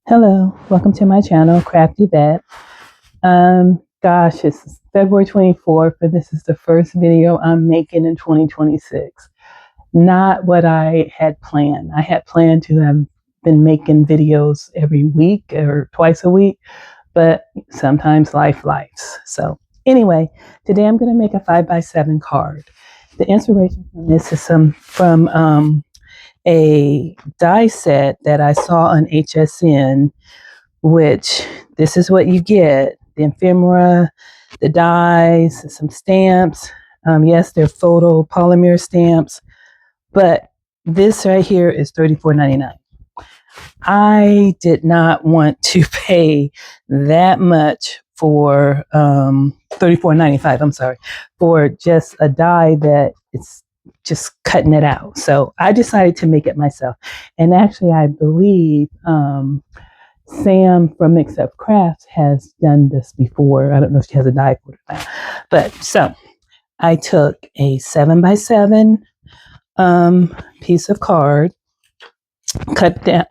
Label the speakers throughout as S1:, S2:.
S1: Hello, welcome to my channel, Crafty Vet. Gosh, it's February 24th, and this is the first video I'm making in 2026. Not what I had planned. I had planned to have been making videos every week or twice a week, but sometimes life lives. So anyway, today I'm going to make a 5x7 card. The inspiration from this is from a die set that I saw on HSN, which this is what you get: the ephemera, the dies, some stamps. Yes, they're photopolymer stamps, but this right here is $34.99. I did not want to pay that much for $34.95. I'm sorry, for just a die that it's just cutting it out. So I decided to make it myself. And actually, I believe Sam from Mix Up Crafts has done this before. I don't know if she has a die for it now. But so I took a 7x7 piece of card, cut down,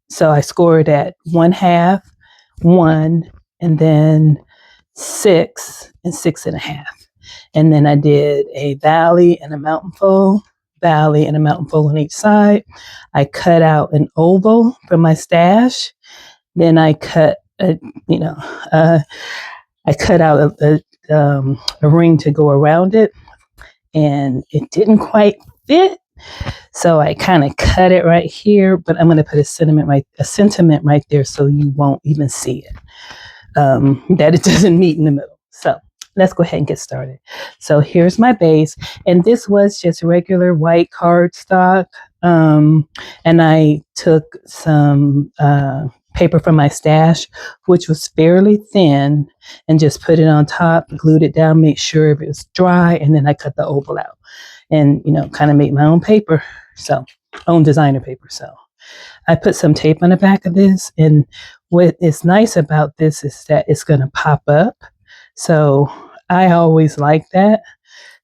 S1: so I scored at 1/2, 1, and then 6 and 6.5. And then I did a valley and a mountain fold, valley and a mountain fold on each side. I cut out an oval from my stash. Then I cut I cut out a ring to go around it, and it didn't quite fit. So I kind of cut it right here, but I'm going to put a sentiment right there so you won't even see it. That it doesn't meet in the middle. So let's go ahead and get started. So here's my base, and this was just regular white cardstock. And I took some paper from my stash, which was fairly thin, and just put it on top, glued it down, make sure it was dry, and then I cut the oval out and, kind of make my own paper. So, own designer paper. So I put some tape on the back of this, and what is nice about this is that it's going to pop up. So I always like that.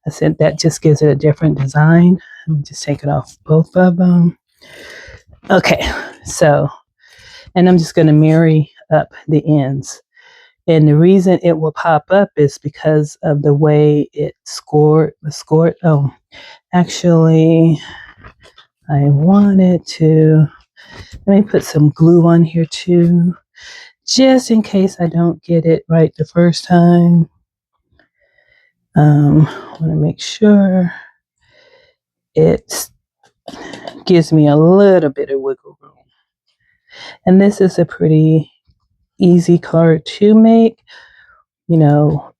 S1: I said that just gives it a different design. Let me just take it off both of them. Okay, so, and I'm just going to marry up the ends. And the reason it will pop up is because of the way it was scored. Oh, actually, I wanted to, let me put some glue on here too, just in case I don't get it right the first time. I want to make sure it gives me a little bit of wiggle room. And this is a pretty easy card to make.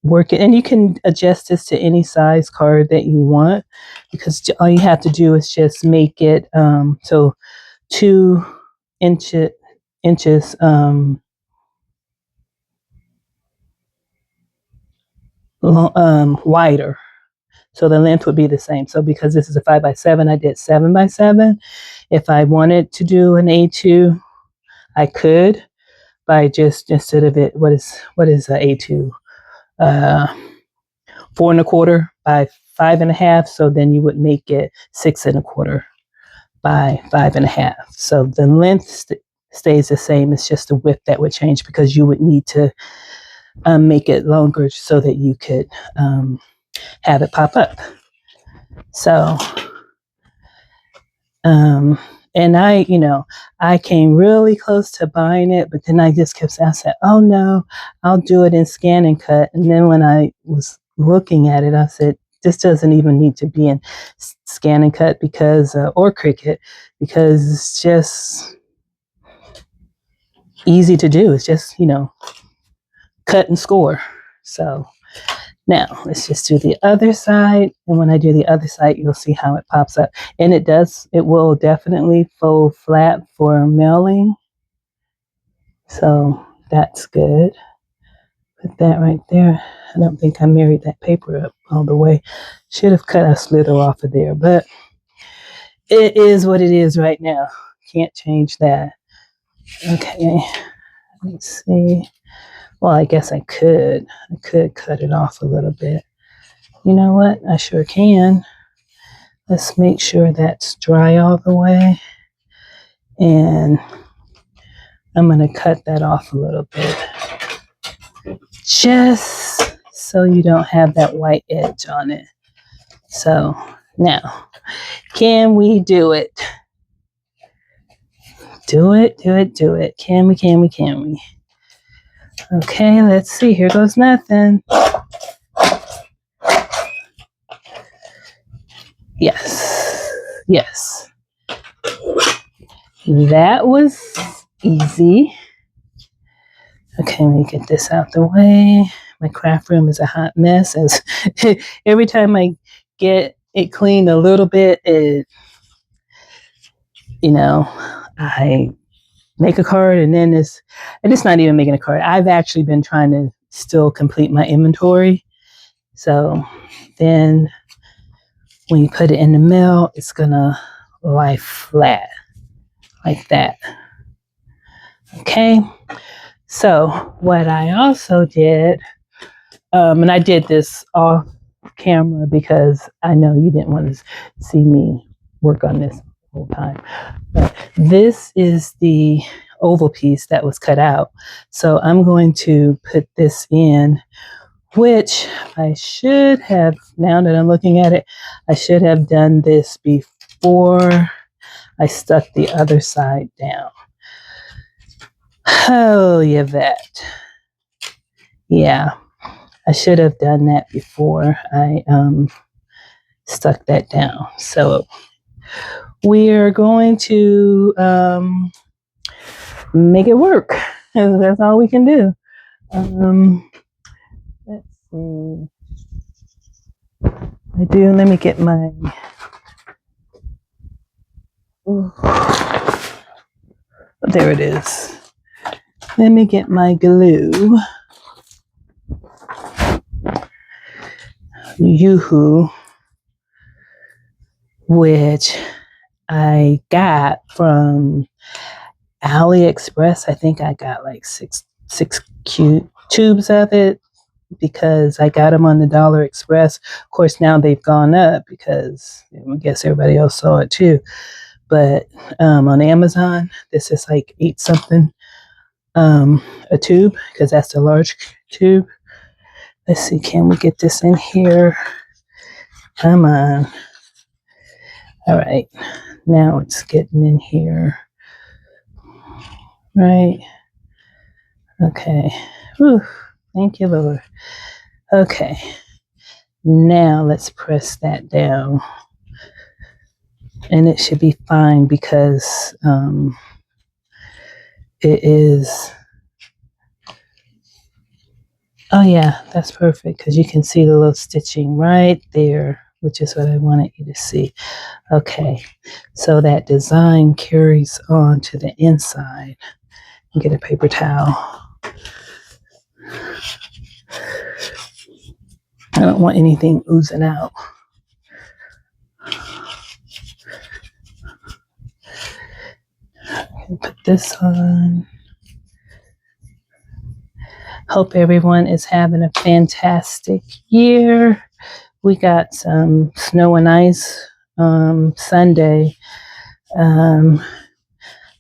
S1: Work it, and you can adjust this to any size card that you want, because all you have to do is just make it so 2 inches wider. So the length would be the same. So because this is a 5x7, I did 7x7. If I wanted to do an A2, I could, by just, instead of it, what is a A2? 4 1/4 by 5 1/2. So then you would make it 6 1/4 by 5 1/2. So the length stays the same. It's just the width that would change, because you would need to make it longer so that you could have it pop up. So, and I came really close to buying it, but then I just kept saying, I said, oh no, I'll do it in Scan and Cut. And then when I was looking at it, I said, this doesn't even need to be in Scan and Cut, because, or Cricut, because it's just easy to do. It's just, cut and score. So now let's just do the other side. And when I do the other side, you'll see how it pops up. And it will definitely fold flat for mailing. So that's good. Put that right there. I don't think I married that paper up all the way. Should have cut a slither off of there, but it is what it is right now. Can't change that. Okay, let's see. Well, I guess I could cut it off a little bit. You know what? I sure can. Let's make sure that's dry all the way. And I'm going to cut that off a little bit, just so you don't have that white edge on it. So now, can we do it? Do it. Can we? Okay, let's see. Here goes nothing. Yes. That was easy. Okay, let me get this out the way. My craft room is a hot mess. As every time I get it cleaned a little bit, I make a card, and then it's not even making a card. I've actually been trying to still complete my inventory. So then when you put it in the mail, it's gonna lie flat like that. Okay. So what I also did, and I did this off camera because I know you didn't want to see me work on this whole time. But this is the oval piece that was cut out. So I'm going to put this in, which I should have, now that I'm looking at it, I should have done this before I stuck the other side down. Oh, Yvette. Yeah, I should have done that before I stuck that down. So we're going to make it work. That's all we can do. Let's see. Let me get my... There it is. Let me get my glue. Yoo-hoo, which I got from AliExpress. I think I got like six tubes of it because I got them on the Dollar Express. Of course, now they've gone up because I guess everybody else saw it too. But on Amazon, this is like 8 something a tube because that's the large tube. Let's see, can we get this in here? Come on. All right, now it's getting in here. Right. Okay. Whew. Thank you, Lord. Okay. Now let's press that down. And it should be fine because it is... Oh yeah, that's perfect because you can see the little stitching right there, which is what I wanted you to see. Okay, so that design carries on to the inside. Get a paper towel. I don't want anything oozing out. Put this on. Hope everyone is having a fantastic year. We got some snow and ice Sunday.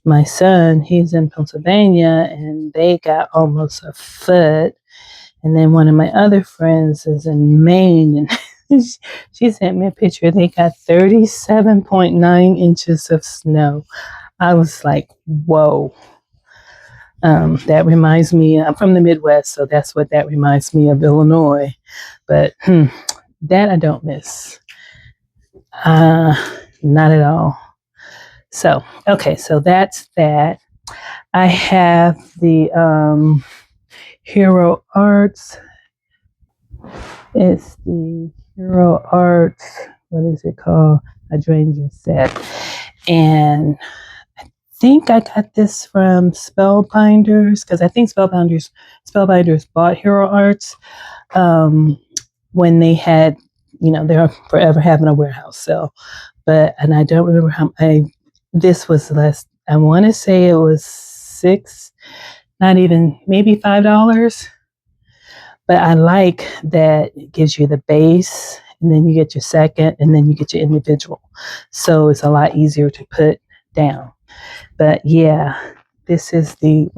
S1: My son, he's in Pennsylvania, and they got almost a foot. And then one of my other friends is in Maine, and she sent me a picture. They got 37.9 inches of snow. I was like, whoa. That reminds me, I'm from the Midwest, so that's what that reminds me of, Illinois. But that I don't miss. Not at all. So, okay, so that's that. I have the Hero Arts. It's the Hero Arts, what is it called? Hydrangea set. And I think I got this from Spellbinders, because I think Spellbinders bought Hero Arts when they had, they're forever having a warehouse sale. And I don't remember this was less, I want to say it was $6, not even, maybe $5. But I like that it gives you the base, and then you get your second, and then you get your individual. So it's a lot easier to put down. But yeah, this is the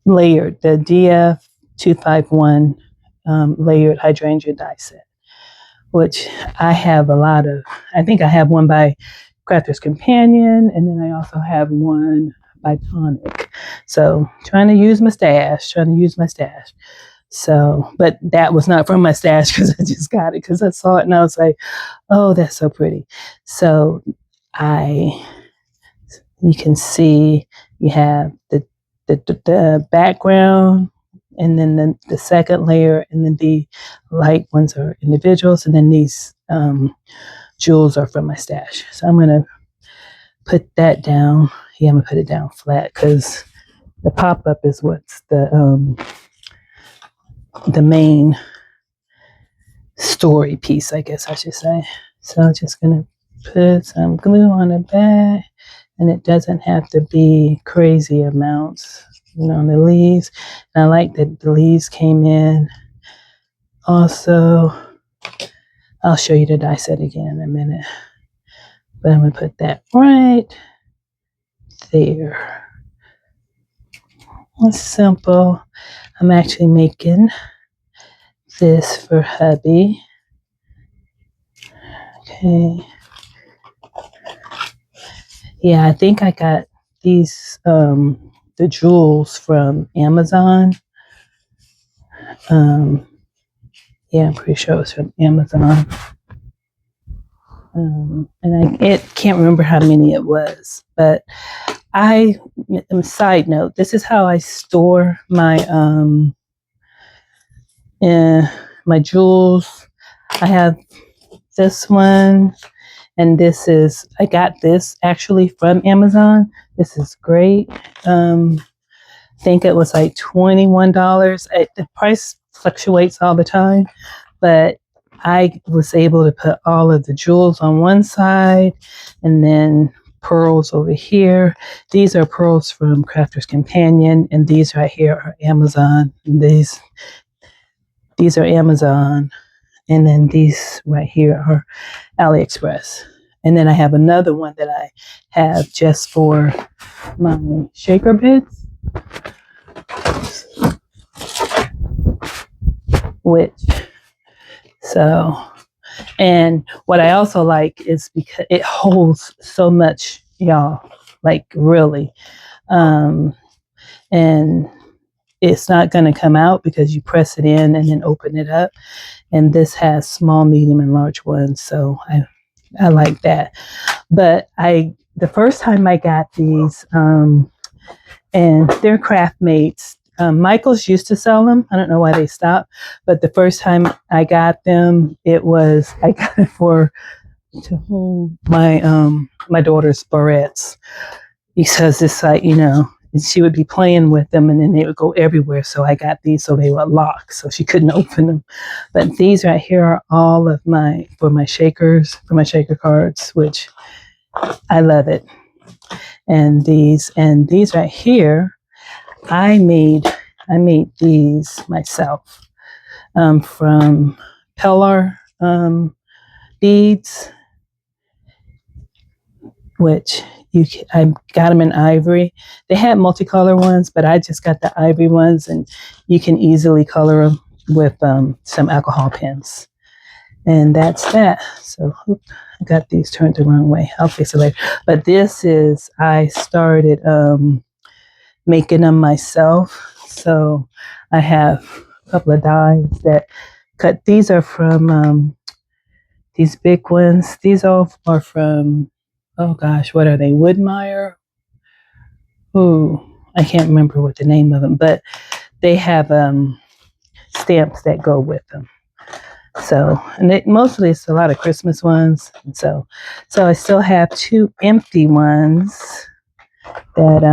S1: layered, the DF251 layered hydrangea die set, which I have a lot of. I think I have one by Crafter's Companion, and then I also have one by Tonic. So trying to use my stash. So, but that was not from my stash because I just got it because I saw it and I was like, oh, that's so pretty. So you can see you have the background, and then the second layer, and then the light ones are individuals, and then these jewels are from my stash. So I'm going to put that down. Yeah, I'm going to put it down flat because the pop-up is what's the main story piece, I guess I should say. So I'm just going to put some glue on the back, and it doesn't have to be crazy amounts, on the leaves. And I like that the leaves came in. Also, I'll show you the die set again in a minute. But I'm going to put that right there. It's simple. I'm actually making this for hubby. Okay. Yeah, I think I got these, the jewels from Amazon. Yeah, I'm pretty sure it was from Amazon. And I can't remember how many it was, but side note, this is how I store my my jewels. I have this one, and I got this actually from Amazon. This is great. I think it was like $21. The price fluctuates all the time, but I was able to put all of the jewels on one side and then pearls over here. These are pearls from Crafter's Companion, and these right here are Amazon. These are Amazon, and then these right here are AliExpress. And then I have another one that I have just for my shaker bits, and what I also like is because it holds so much, y'all, like really. And it's not going to come out because you press it in and then open it up. And this has small, medium, and large ones. So I like that. But the first time I got these, and they're craft mates. Michael's used to sell them. I don't know why they stopped. But the first time I got them, I got it to hold my daughter's barrettes, because it's like, she would be playing with them and then they would go everywhere. So I got these so they would lock so she couldn't open them. But these right here are all of for my shaker cards, which I love it. And these right here, I made these myself from Pellar beads, which I got them in ivory. They had multicolor ones, but I just got the ivory ones, and you can easily color them with some alcohol pens. And that's that. So I got these turned the wrong way. I'll fix it later. But I started making them myself. So I have a couple of dies that cut. These are from these big ones. These all are from, oh gosh, what are they? Woodmeyer? Ooh, I can't remember what the name of them, but they have stamps that go with them. So, and mostly it's a lot of Christmas ones. And so I still have 2 empty ones that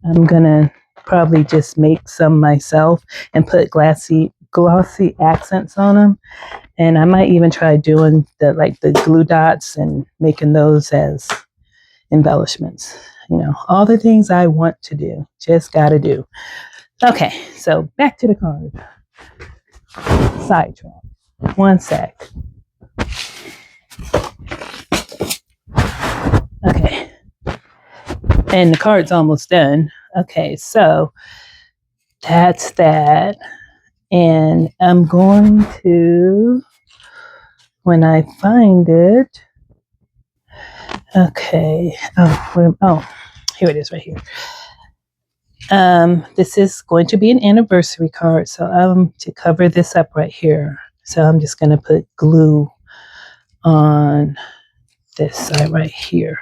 S1: I'm gonna probably just make some myself and put glossy accents on them. And I might even try doing the glue dots and making those as embellishments. All the things I want to do, just gotta do. Okay, so back to the card. Sidetrack. One sec. Okay, And the card's almost done. Okay, so that's that. And I'm going to, when I find it, okay. Oh, here it is right here. This is going to be an anniversary card. So to cover this up right here. So I'm just going to put glue on this side right here.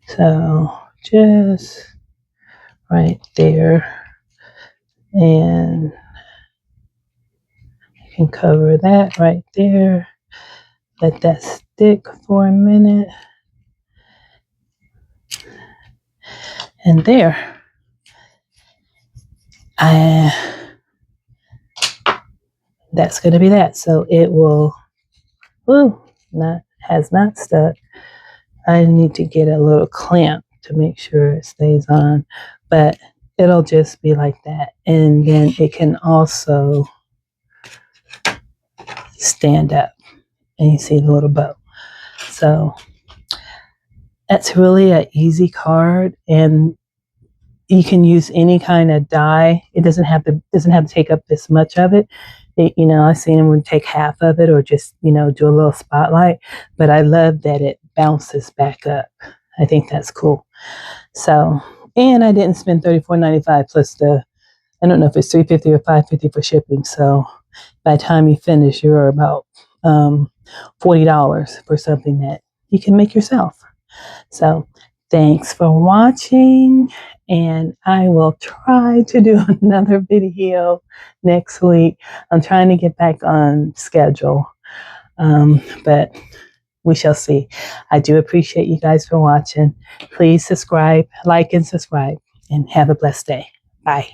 S1: So just right there. And you can cover that right there. Let that stick for a minute. And there. That's going to be that. So it will, has not stuck. I need to get a little clamp to make sure it stays on, but it'll just be like that. And then it can also stand up, and you see the little bow. So that's really an easy card, and you can use any kind of die. It doesn't have to take up this much of it. I've seen them take half of it or just, do a little spotlight, but I love that it bounces back up. I think that's cool. So, and I didn't spend $34.95 plus I don't know if it's $3.50 or $5.50 for shipping. So by the time you finish, you're about $40 for something that you can make yourself. So thanks for watching, and I will try to do another video next week. I'm trying to get back on schedule, but we shall see. I do appreciate you guys for watching. Please subscribe, like, and subscribe, and have a blessed day. Bye.